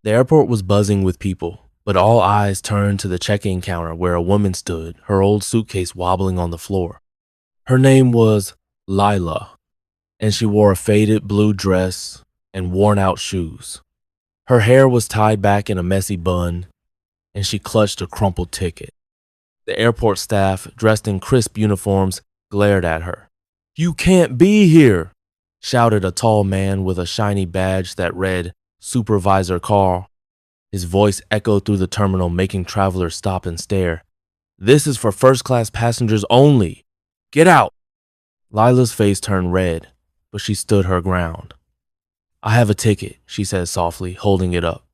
The airport was buzzing with people, but all eyes turned to the check-in counter where a woman stood, her old suitcase wobbling on the floor. Her name was Lila, and she wore a faded blue dress and worn-out shoes. Her hair was tied back in a messy bun, and she clutched a crumpled ticket. The airport staff, dressed in crisp uniforms, glared at her. "You can't be here!" shouted a tall man with a shiny badge that read Supervisor Carl. His voice echoed through the terminal, making travelers stop and stare. "This is for first-class passengers only. Get out!" Lila's face turned red, but she stood her ground. "I have a ticket," she said softly, holding it up.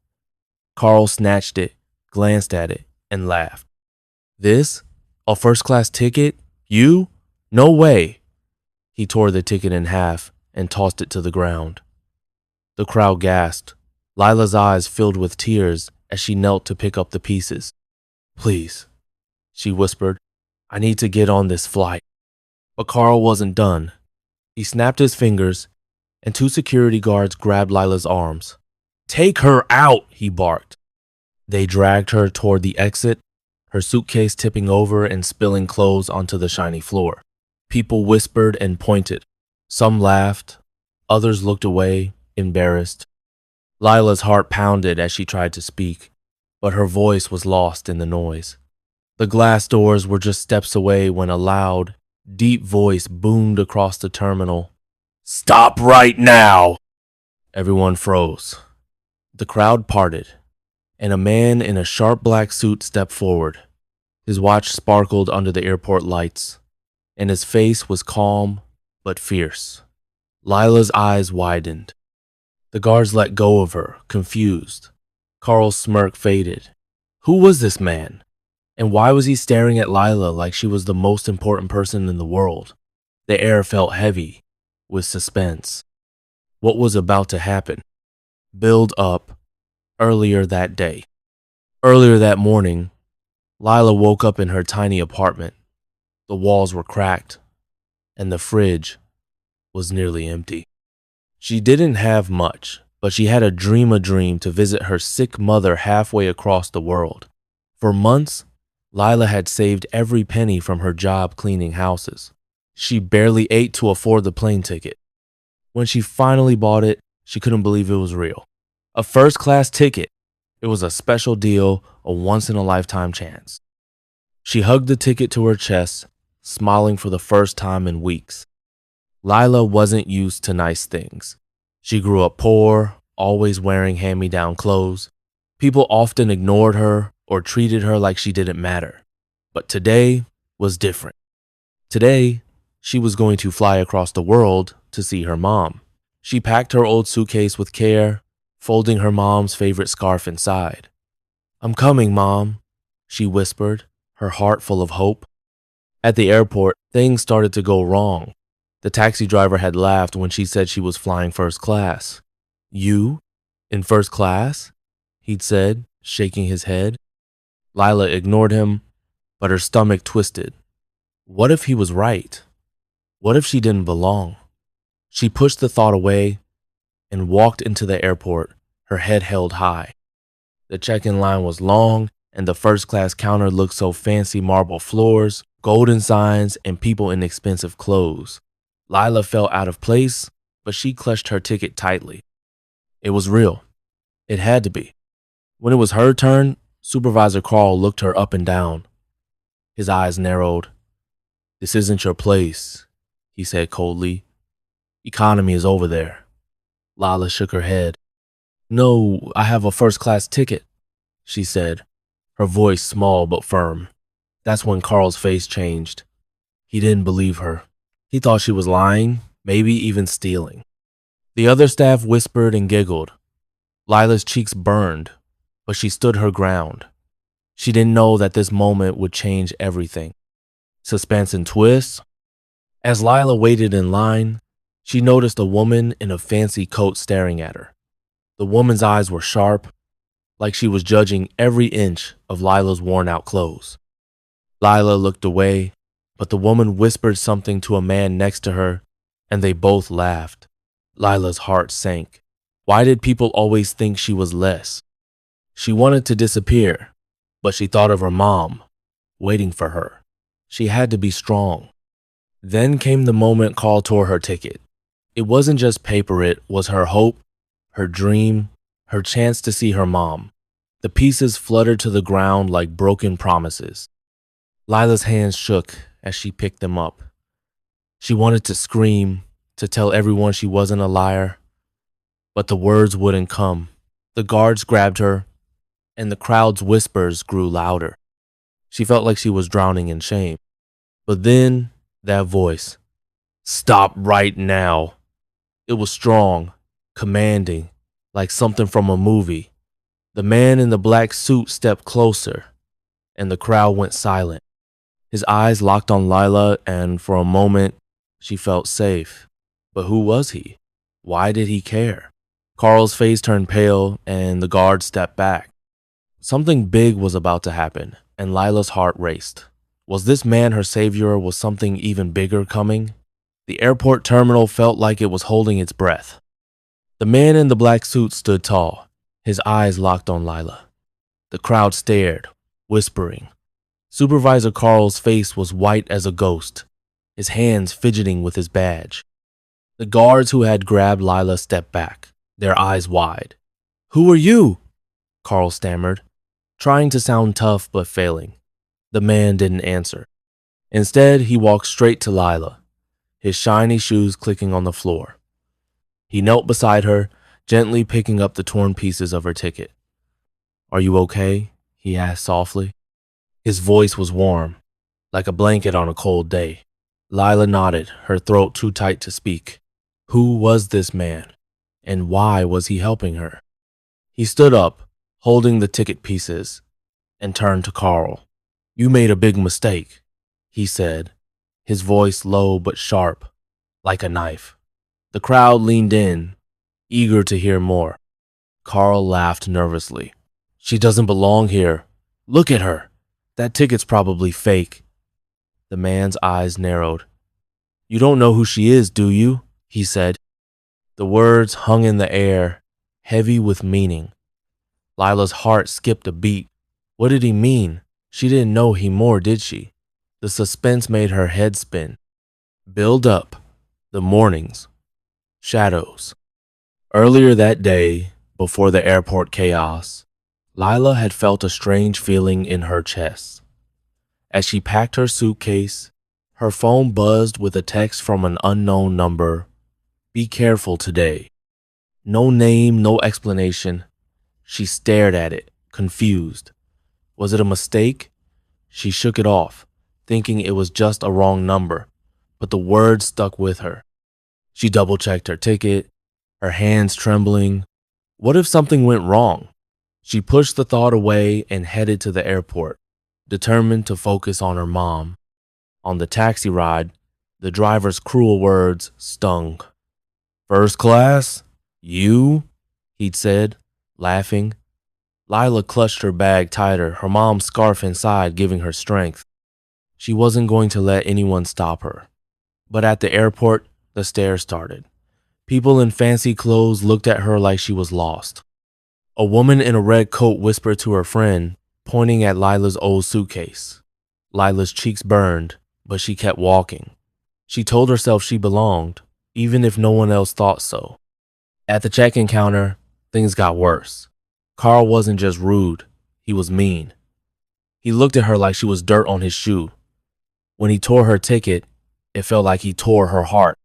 Carl snatched it, glanced at it, and laughed. "This? A first-class ticket? You? No way!" He tore the ticket in half and tossed it to the ground. The crowd gasped. Lila's eyes filled with tears as she knelt to pick up the pieces. "Please," she whispered, "I need to get on this flight." But Carl wasn't done. He snapped his fingers, and two security guards grabbed Lila's arms. "Take her out," he barked. They dragged her toward the exit, her suitcase tipping over and spilling clothes onto the shiny floor. People whispered and pointed. Some laughed. Others looked away, embarrassed. Lila's heart pounded as she tried to speak, but her voice was lost in the noise. The glass doors were just steps away when a loud, deep voice boomed across the terminal. "Stop right now!" Everyone froze. The crowd parted, and a man in a sharp black suit stepped forward. His watch sparkled under the airport lights, and his face was calm but fierce. Lila's eyes widened. The guards let go of her, confused. Carl's smirk faded. Who was this man? And why was he staring at Lila like she was the most important person in the world? The air felt heavy, with suspense. What was about to happen? Build up. Earlier that day. Earlier that morning, Lila woke up in her tiny apartment. The walls were cracked, and the fridge was nearly empty. She didn't have much, but she had a dream to visit her sick mother halfway across the world. For months, Lila had saved every penny from her job cleaning houses. She barely ate to afford the plane ticket. When she finally bought it, she couldn't believe it was real. A first-class ticket. It was a special deal, a once-in-a-lifetime chance. She hugged the ticket to her chest, smiling for the first time in weeks. Lila wasn't used to nice things. She grew up poor, always wearing hand-me-down clothes. People often ignored her or treated her like she didn't matter. But today was different. Today, she was going to fly across the world to see her mom. She packed her old suitcase with care, folding her mom's favorite scarf inside. "I'm coming, Mom," she whispered, her heart full of hope. At the airport, things started to go wrong. The taxi driver had laughed when she said she was flying first class. "You? In first class?" he'd said, shaking his head. Lila ignored him, but her stomach twisted. What if he was right? What if she didn't belong? She pushed the thought away and walked into the airport, her head held high. The check-in line was long, and the first-class counter looked so fancy: marble floors, golden signs, and people in expensive clothes. Lila felt out of place, but she clutched her ticket tightly. It was real. It had to be. When it was her turn, Supervisor Carl looked her up and down. His eyes narrowed. "This isn't your place," he said coldly. "Economy is over there." Lila shook her head. "No, I have a first-class ticket," she said, her voice small but firm. That's when Carl's face changed. He didn't believe her. He thought she was lying, maybe even stealing. The other staff whispered and giggled. Lila's cheeks burned, but she stood her ground. She didn't know that this moment would change everything. Suspense and twists. As Lila waited in line, she noticed a woman in a fancy coat staring at her. The woman's eyes were sharp, like she was judging every inch of Lila's worn-out clothes. Lila looked away, but the woman whispered something to a man next to her, and they both laughed. Lila's heart sank. Why did people always think she was less? She wanted to disappear, but she thought of her mom, waiting for her. She had to be strong. Then came the moment Carl tore her ticket. It wasn't just paper, it was her hope, her dream, her chance to see her mom. The pieces fluttered to the ground like broken promises. Lila's hands shook as she picked them up. She wanted to scream, to tell everyone she wasn't a liar, but the words wouldn't come. The guards grabbed her, and the crowd's whispers grew louder. She felt like she was drowning in shame. But then, that voice, "Stop right now." It was strong, commanding, like something from a movie. The man in the black suit stepped closer, and the crowd went silent. His eyes locked on Lila, and for a moment, she felt safe. But who was he? Why did he care? Carl's face turned pale, and the guard stepped back. Something big was about to happen, and Lila's heart raced. Was this man her savior, or was something even bigger coming? The airport terminal felt like it was holding its breath. The man in the black suit stood tall, his eyes locked on Lila. The crowd stared, whispering. Supervisor Carl's face was white as a ghost, his hands fidgeting with his badge. The guards who had grabbed Lila stepped back, their eyes wide. "Who are you?" Carl stammered, trying to sound tough but failing. The man didn't answer. Instead, he walked straight to Lila, his shiny shoes clicking on the floor. He knelt beside her, gently picking up the torn pieces of her ticket. "Are you okay?" he asked softly. His voice was warm, like a blanket on a cold day. Lila nodded, her throat too tight to speak. Who was this man, and why was he helping her? He stood up, holding the ticket pieces, and turned to Carl. "You made a big mistake," he said, his voice low but sharp, like a knife. The crowd leaned in, eager to hear more. Carl laughed nervously. "She doesn't belong here. Look at her. That ticket's probably fake." The man's eyes narrowed. "You don't know who she is, do you?" he said. The words hung in the air, heavy with meaning. Lila's heart skipped a beat. What did he mean? She didn't know he more, did she? The suspense made her head spin. Build up. The mornings. Shadows. Earlier that day, before the airport chaos, Lila had felt a strange feeling in her chest. As she packed her suitcase, her phone buzzed with a text from an unknown number. "Be careful today." No name, no explanation. She stared at it, confused. Was it a mistake? She shook it off, thinking it was just a wrong number, but the words stuck with her. She double-checked her ticket, her hands trembling. What if something went wrong? She pushed the thought away and headed to the airport, determined to focus on her mom. On the taxi ride, the driver's cruel words stung. "First class? You?" he'd said, laughing. Lila clutched her bag tighter, her mom's scarf inside giving her strength. She wasn't going to let anyone stop her. But at the airport, the stare started. People in fancy clothes looked at her like she was lost. A woman in a red coat whispered to her friend, pointing at Lila's old suitcase. Lila's cheeks burned, but she kept walking. She told herself she belonged, even if no one else thought so. At the check-in counter, things got worse. Carl wasn't just rude, he was mean. He looked at her like she was dirt on his shoe. When he tore her ticket, it felt like he tore her heart.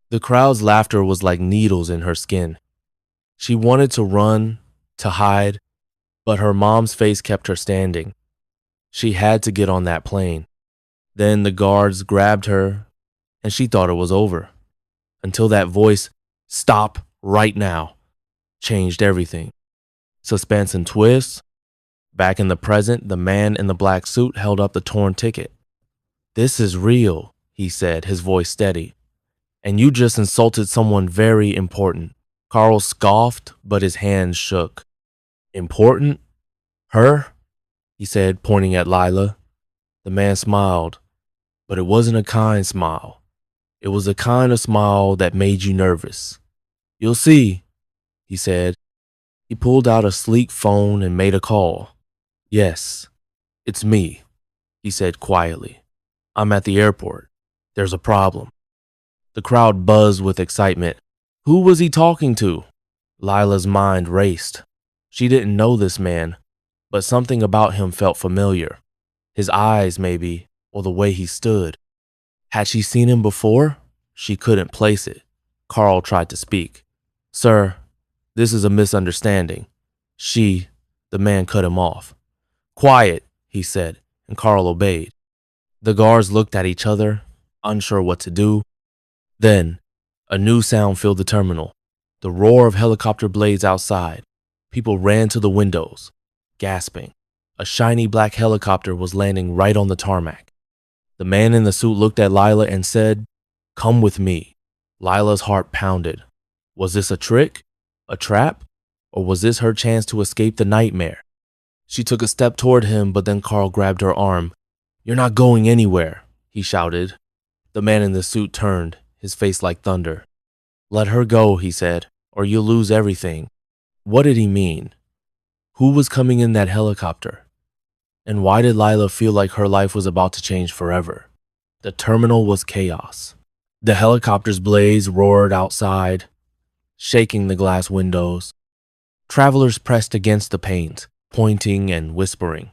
The crowd's laughter was like needles in her skin. She wanted to run, to hide, but her mom's face kept her standing. She had to get on that plane. Then the guards grabbed her, and she thought it was over. Until that voice, "Stop right now," changed everything. Suspense and twists. Back in the present, the man in the black suit held up the torn ticket. "This is real," he said, his voice steady. "And you just insulted someone very important." Carl scoffed, but his hands shook. "Important? Her?" he said, pointing at Lila. The man smiled, but it wasn't a kind smile. It was the kind of smile that made you nervous. "You'll see," he said. He pulled out a sleek phone and made a call. "Yes, it's me," he said quietly. "I'm at the airport. There's a problem." The crowd buzzed with excitement. Who was he talking to? Lila's mind raced. She didn't know this man, but something about him felt familiar. His eyes, maybe, or the way he stood. Had she seen him before? She couldn't place it. Carl tried to speak. "Sir, this is a misunderstanding." The man cut him off. "Quiet," he said, and Carl obeyed. The guards looked at each other, unsure what to do. Then, a new sound filled the terminal. The roar of helicopter blades outside. People ran to the windows, gasping. A shiny black helicopter was landing right on the tarmac. The man in the suit looked at Lila and said, "Come with me." Lila's heart pounded. Was this a trick? A trap? Or was this her chance to escape the nightmare? She took a step toward him, but then Carl grabbed her arm. "You're not going anywhere," he shouted. The man in the suit turned, his face like thunder. "Let her go," he said, "or you'll lose everything." What did he mean? Who was coming in that helicopter? And why did Lila feel like her life was about to change forever? The terminal was chaos. The helicopter's blades roared outside, shaking the glass windows. Travelers pressed against the panes, pointing and whispering.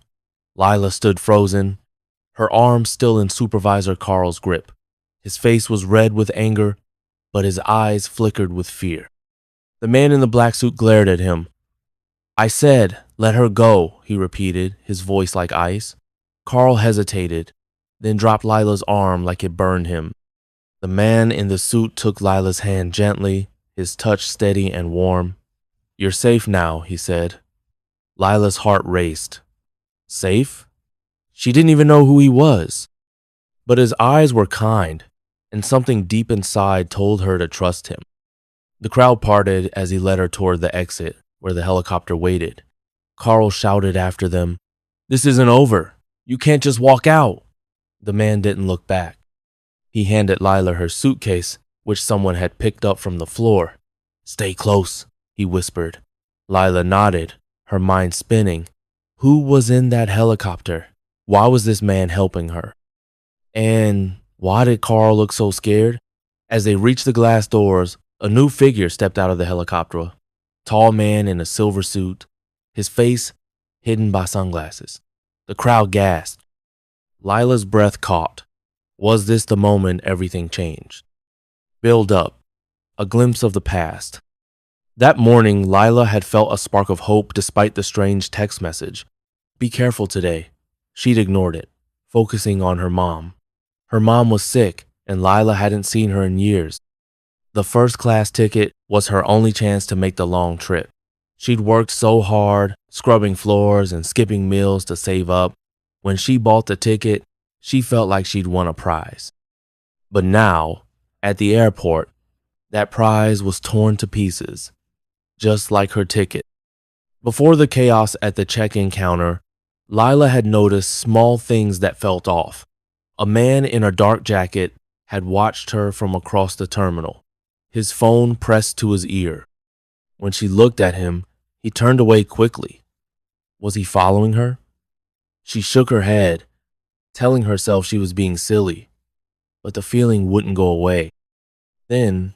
Lila stood frozen, her arms still in Supervisor Carl's grip. His face was red with anger, but his eyes flickered with fear. The man in the black suit glared at him. "I said, let her go," he repeated, his voice like ice. Carl hesitated, then dropped Lila's arm like it burned him. The man in the suit took Lila's hand gently, his touch steady and warm. "You're safe now," he said. Lila's heart raced. Safe? She didn't even know who he was. But his eyes were kind, and something deep inside told her to trust him. The crowd parted as he led her toward the exit, where the helicopter waited. Carl shouted after them, "This isn't over. You can't just walk out." The man didn't look back. He handed Lila her suitcase, which someone had picked up from the floor. "Stay close," he whispered. Lila nodded, her mind spinning. Who was in that helicopter? Why was this man helping her? And why did Carl look so scared? As they reached the glass doors, a new figure stepped out of the helicopter. Tall man in a silver suit, his face hidden by sunglasses. The crowd gasped. Lila's breath caught. Was this the moment everything changed? Build up. A glimpse of the past. That morning, Lila had felt a spark of hope despite the strange text message. "Be careful today." She'd ignored it, focusing on her mom. Her mom was sick, and Lila hadn't seen her in years. The first-class ticket was her only chance to make the long trip. She'd worked so hard, scrubbing floors and skipping meals to save up. When she bought the ticket, she felt like she'd won a prize. But now, at the airport, that prize was torn to pieces, just like her ticket. Before the chaos at the check-in counter, Lila had noticed small things that felt off. A man in a dark jacket had watched her from across the terminal, his phone pressed to his ear. When she looked at him, he turned away quickly. Was he following her? She shook her head, telling herself she was being silly, but the feeling wouldn't go away. Then,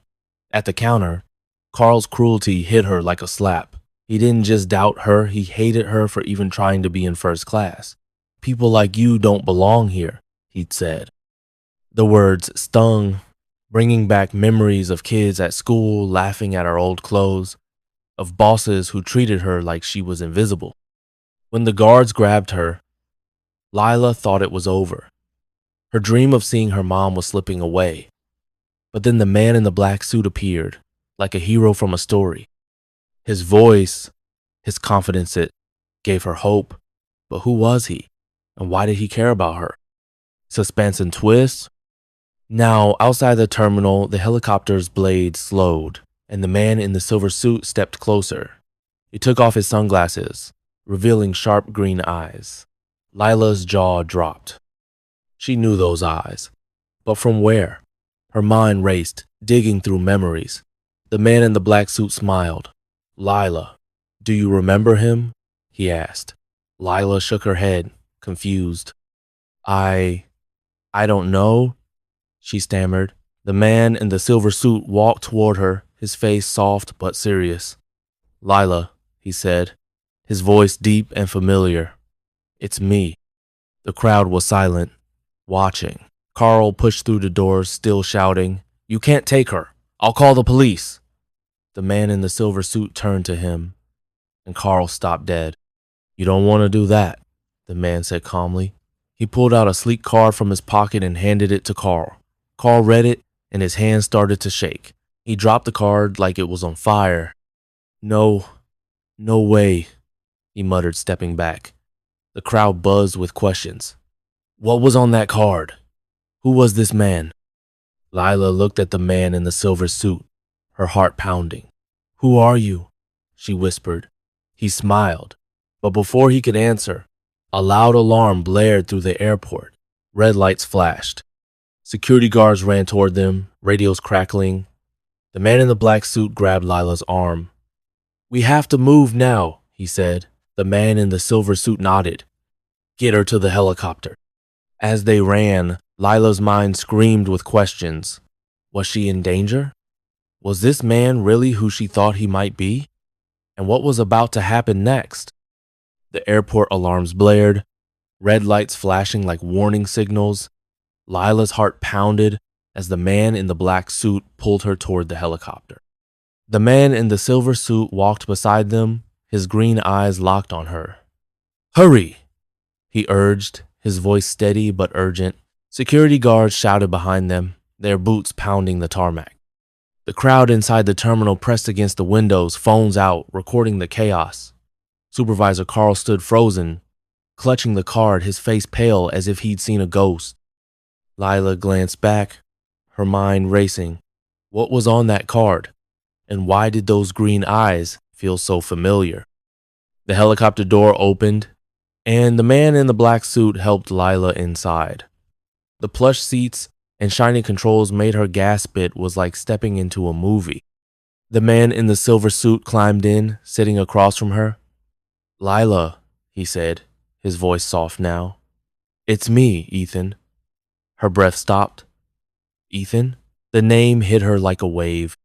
at the counter, Carl's cruelty hit her like a slap. He didn't just doubt her, he hated her for even trying to be in first class. "People like you don't belong here," he'd said. The words stung, bringing back memories of kids at school laughing at her old clothes, of bosses who treated her like she was invisible. When the guards grabbed her, Lila thought it was over. Her dream of seeing her mom was slipping away. But then the man in the black suit appeared, like a hero from a story. His voice, his confidence, it gave her hope. But who was he? And why did he care about her? Suspense and twists? Now, outside the terminal, the helicopter's blade slowed, and the man in the silver suit stepped closer. He took off his sunglasses, revealing sharp green eyes. Lila's jaw dropped. She knew those eyes. But from where? Her mind raced, digging through memories. The man in the black suit smiled. "Lila, Do you remember him? He asked. Lila shook her head, confused. I don't know, she stammered. The man in the silver suit walked toward her, his face soft but serious. Lila, he said, his voice deep and familiar. It's me. The crowd was silent, watching. Carl pushed through the doors, still shouting, You can't take her. I'll call the police. The man in the silver suit turned to him, and Carl stopped dead. You don't want to do that, the man said calmly. He pulled out a sleek card from his pocket and handed it to Carl. Carl read it, and his hand started to shake. He dropped the card like it was on fire. No way, he muttered, stepping back. The crowd buzzed with questions. What was on that card? Who was this man? Lila looked at the man in the silver suit, her heart pounding. Who are you? She whispered. He smiled, but before he could answer, a loud alarm blared through the airport. Red lights flashed. Security guards ran toward them, radios crackling. The man in the black suit grabbed Lila's arm. We have to move now, he said. The man in the silver suit nodded. Get her to the helicopter. As they ran, Lila's mind screamed with questions. Was she in danger? Was this man really who she thought he might be? And what was about to happen next? The airport alarms blared, red lights flashing like warning signals. Lila's heart pounded as the man in the black suit pulled her toward the helicopter. The man in the silver suit walked beside them, his green eyes locked on her. Hurry, he urged, his voice steady but urgent. Security guards shouted behind them, their boots pounding the tarmac. The crowd inside the terminal pressed against the windows, phones out, recording the chaos. Supervisor Carl stood frozen, clutching the card, his face pale as if he'd seen a ghost. Lila glanced back, her mind racing. What was on that card? And why did those green eyes feel so familiar? The helicopter door opened, and the man in the black suit helped Lila inside. The plush seats and shiny controls made her gasp. It was like stepping into a movie. The man in the silver suit climbed in, sitting across from her. Lila, he said, his voice soft now. It's me, Ethan. Her breath stopped. Ethan? The name hit her like a wave.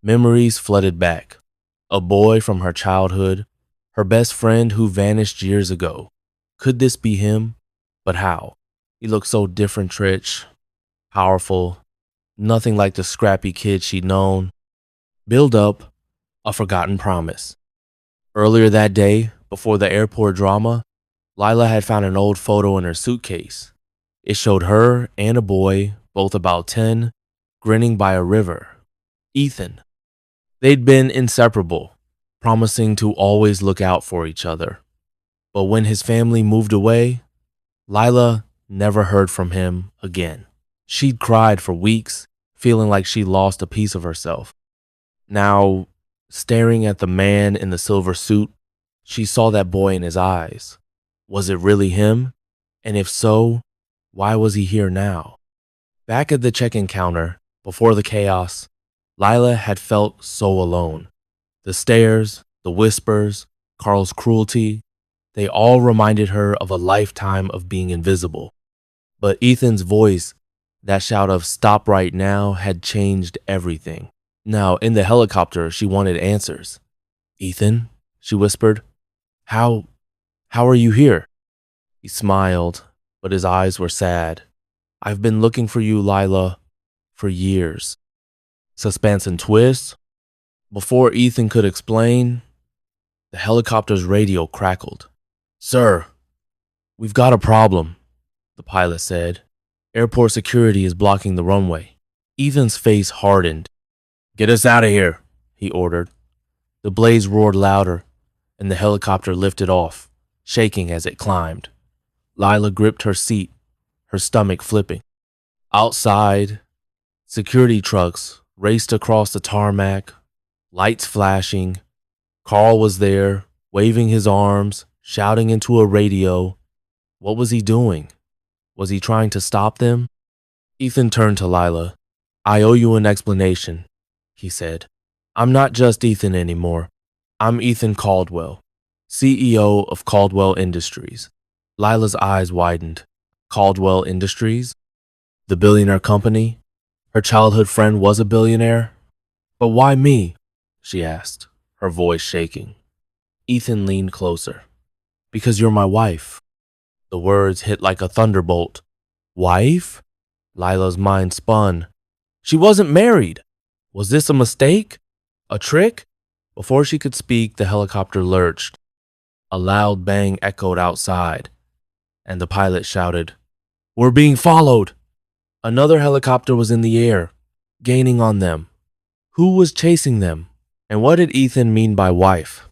Memories flooded back. A boy from her childhood, her best friend who vanished years ago. Could this be him? But how? He looked so different, rich, powerful, nothing like the scrappy kid she'd known. Build up, a forgotten promise. Earlier that day, before the airport drama, Lila had found an old photo in her suitcase. It showed her and a boy, both about 10, grinning by a river. Ethan. They'd been inseparable, promising to always look out for each other. But when his family moved away, Lila never heard from him again. She'd cried for weeks, feeling like she'd lost a piece of herself. Now, staring at the man in the silver suit, she saw that boy in his eyes. Was it really him? And if so, why was he here now? Back at the check-in counter, before the chaos, Lila had felt so alone. The stares, the whispers, Carl's cruelty, they all reminded her of a lifetime of being invisible. But Ethan's voice, that shout of "stop right now," had changed everything. Now, in the helicopter, she wanted answers. Ethan, she whispered, How are you here? He smiled, but his eyes were sad. I've been looking for you, Lila, for years. Suspense and twist. Before Ethan could explain, the helicopter's radio crackled. Sir, we've got a problem, the pilot said. Airport security is blocking the runway. Ethan's face hardened. Get us out of here, he ordered. The blaze roared louder, and the helicopter lifted off, shaking as it climbed. Lila gripped her seat, her stomach flipping. Outside, security trucks raced across the tarmac, lights flashing. Carl was there, waving his arms, shouting into a radio. What was he doing? Was he trying to stop them? Ethan turned to Lila. I owe you an explanation, he said. I'm not just Ethan anymore. I'm Ethan Caldwell, CEO of Caldwell Industries. Lila's eyes widened. Caldwell Industries? The billionaire company? Her childhood friend was a billionaire? But why me? She asked, her voice shaking. Ethan leaned closer. Because you're my wife. The words hit like a thunderbolt. Wife? Lila's mind spun. She wasn't married. Was this a mistake? A trick? Before she could speak, the helicopter lurched. A loud bang echoed outside, and the pilot shouted, "We're being followed!" Another helicopter was in the air, gaining on them. Who was chasing them? And what did Ethan mean by wife?